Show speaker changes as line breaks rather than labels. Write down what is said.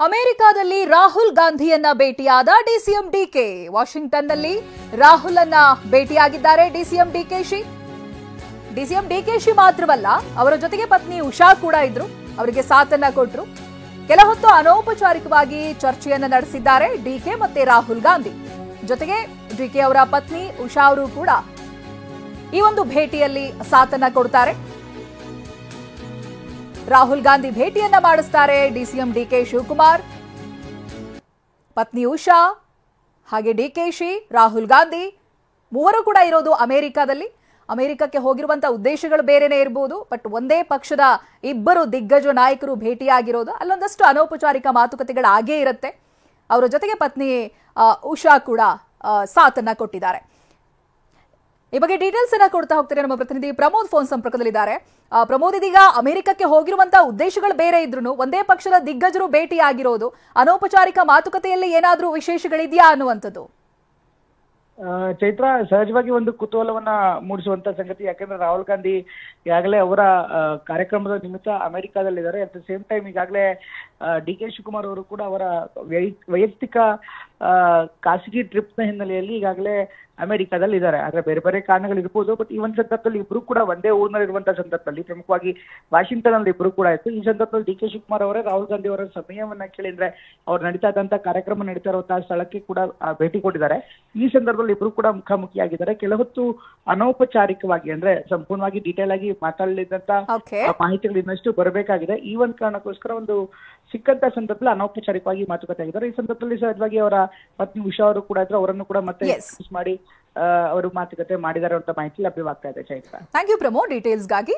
ಅಮೆರಿಕಾದಲ್ಲಿ ರಾಹುಲ್ ಗಾಂಧಿಯನ್ನ ಭೇಟಿಯಾದ DCM DK. ವಾಷಿಂಗ್ಟನ್ನಲ್ಲಿ ರಾಹುಲ್ ಅನ್ನ ಭೇಟಿಯಾಗಿದ್ದಾರೆ ಡಿಸಿಎಂ ಡಿಕೆಶಿ ಮಾತ್ರವಲ್ಲ, ಅವರ ಜೊತೆಗೆ ಪತ್ನಿ ಉಷಾ ಕೂಡ ಇದ್ರು. ಅವರಿಗೆ ಸಾಥನ್ನ ಕೊಟ್ರು. ಕೆಲ ಹೊತ್ತು ಅನೌಪಚಾರಿಕವಾಗಿ ಚರ್ಚೆಯನ್ನ ನಡೆಸಿದ್ದಾರೆ ಡಿಕೆ ಮತ್ತೆ ರಾಹುಲ್ ಗಾಂಧಿ. ಜೊತೆಗೆ ಡಿಕೆ ಅವರ ಪತ್ನಿ ಉಷಾ ಅವರು ಕೂಡ ಈ ಒಂದು ಭೇಟಿಯಲ್ಲಿ ಸಾಥನ್ನ ಕೊಡ್ತಾರೆ. ರಾಹುಲ್ ಗಾಂಧಿ ಭೇಟಿಯನ್ನ ಮಾಡಿಸ್ತಾರೆ ಡಿಸಿಎಂ ಡಿಕೆ ಶಿವಕುಮಾರ್, ಪತ್ನಿ ಉಷಾ ಹಾಗೆ ಡಿಕೆಶಿ, ರಾಹುಲ್ ಗಾಂಧಿ ಮೂವರು ಕೂಡ ಇರೋದು ಅಮೆರಿಕಾದಲ್ಲಿ. ಅಮೆರಿಕಕ್ಕೆ ಹೋಗಿರುವಂತಹ ಉದ್ದೇಶಗಳು ಬೇರೆನೇ ಇರಬಹುದು, ಬಟ್ ಒಂದೇ ಪಕ್ಷದ ಇಬ್ಬರು ದಿಗ್ಗಜ ನಾಯಕರು ಭೇಟಿಯಾಗಿರೋದು. ಅಲ್ಲೊಂದಷ್ಟು ಅನೌಪಚಾರಿಕ ಮಾತುಕತೆಗಳಾಗೇ ಇರುತ್ತೆ. ಅವರ ಜೊತೆಗೆ ಪತ್ನಿ ಉಷಾ ಕೂಡ ಸಾಥನ್ನ ಕೊಟ್ಟಿದ್ದಾರೆ. ಈ ಬಗ್ಗೆ ಡೀಟೇಲ್ಸ್ ಅನ್ನ ಕೊಡ್ತಾ ಹೋಗ್ತಾರೆ ನಮ್ಮ ಪ್ರತಿನಿಧಿ ಪ್ರಮೋದ್ ಫೋನ್ ಸಂಪರ್ಕದಲ್ಲಿದ್ದಾರೆ. ಪ್ರಮೋದ್, ಇದೀಗ ಅಮೆರಿಕಕ್ಕೆ ಹೋಗಿರುವಂತಹ ಉದ್ದೇಶಗಳು ಬೇರೆ ಇದ್ರು, ಒಂದೇ ಪಕ್ಷದ ದಿಗ್ಗಜರು ಭೇಟಿಯಾಗಿರೋದು, ಅನೌಪಚಾರಿಕ ಮಾತುಕತೆಯಲ್ಲಿ ಏನಾದ್ರೂ ವಿಶೇಷಗಳಿದೆಯಾ ಅನ್ನುವಂಥದ್ದು?
ಚೈತ್ರ, ಸಹಜವಾಗಿ ಒಂದು ಕುತೂಹಲವನ್ನ ಮೂಡಿಸುವಂತ ಸಂಗತಿ. ಯಾಕಂದ್ರೆ ರಾಹುಲ್ ಗಾಂಧಿ ಈಗಾಗಲೇ ಅವರ ಕಾರ್ಯಕ್ರಮದ ನಿಮಿತ್ತ ಅಮೆರಿಕಾದಲ್ಲಿದ್ದಾರೆ. ಅಟ್ ದ ಸೇಮ್ ಟೈಮ್ ಈಗಾಗಲೇ ಡಿ ಕೆ ಶಿವಕುಮಾರ್ ಅವರು ಕೂಡ ಅವರ ವೈಯಕ್ತಿಕ ಖಾಸಗಿ ಟ್ರಿಪ್ ನ ಹಿನ್ನೆಲೆಯಲ್ಲಿ ಈಗಾಗಲೇ ಅಮೆರಿಕಾದಲ್ಲಿ ಇದ್ದಾರೆ. ಆದ್ರೆ ಬೇರೆ ಬೇರೆ ಕಾರಣಗಳಿರ್ಬೋದು, ಬಟ್ ಈ ಒಂದು ಸಂದರ್ಭದಲ್ಲಿ ಇಬ್ರು ಕೂಡ ಒಂದೇ ಊರಿನಲ್ಲಿರುವಂತಹ ಸಂದರ್ಭದಲ್ಲಿ, ಪ್ರಮುಖವಾಗಿ ವಾಷಿಂಗ್ಟನ್ ಅಲ್ಲಿ ಇಬ್ರು ಕೂಡ ಇತ್ತು. ಈ ಸಂದರ್ಭದಲ್ಲಿ ಡಿ ಕೆ ಶಿವಕುಮಾರ್ ಅವರೇ ರಾಹುಲ್ ಗಾಂಧಿ ಅವರ ಸಮಯವನ್ನ ಕೇಳಿದ್ರೆ ಅವ್ರು ನಡೀತಾ ಇದ್ದಂತಹ ಕಾರ್ಯಕ್ರಮ ನಡೀತಾ ಇರುವಂತಹ ಸ್ಥಳಕ್ಕೆ ಕೂಡ ಭೇಟಿ ಕೊಟ್ಟಿದ್ದಾರೆ. ಈ ಸಂದರ್ಭದಲ್ಲಿ ಇಬ್ರು ಕೂಡ ಮುಖಾಮುಖಿಯಾಗಿದ್ದಾರೆ. ಕೆಲ ಹೊತ್ತು ಅನೌಪಚಾರಿಕವಾಗಿ, ಅಂದ್ರೆ ಸಂಪೂರ್ಣವಾಗಿ ಡೀಟೇಲ್ ಆಗಿ ಮಾತಾಡಲಿದ್ದಂತ ಮಾಹಿತಿಗಳು ಇನ್ನಷ್ಟು ಬರಬೇಕಾಗಿದೆ. ಈ ಒಂದು ಕಾರಣಕ್ಕೋಸ್ಕರ ಒಂದು ಸಿಕ್ಕಂತ ಸಂದರ್ಭದಲ್ಲಿ ಅನೌಪಚಾರಿಕವಾಗಿ ಮಾತುಕತೆ ಆಗಿದ್ದಾರೆ. ಈ ಸಂದರ್ಭದಲ್ಲಿ ಸಹಜವಾಗಿ ಅವರ ಪತ್ನಿ ಉಷಾ ಅವರು ಕೂಡ ಇದ್ರು. ಅವರನ್ನು ಕೂಡ ಮತ್ತೆ ಮಾಡಿ ಅವರು ಮಾತುಕತೆ ಮಾಡಿದ್ದಾರೆ ಅಂತ ಮಾಹಿತಿ ಲಭ್ಯವಾಗ್ತಾ ಇದೆ. Chaitra,
thank you promo ಡೀಟೇಲ್ಸ್ಗಾಗಿ.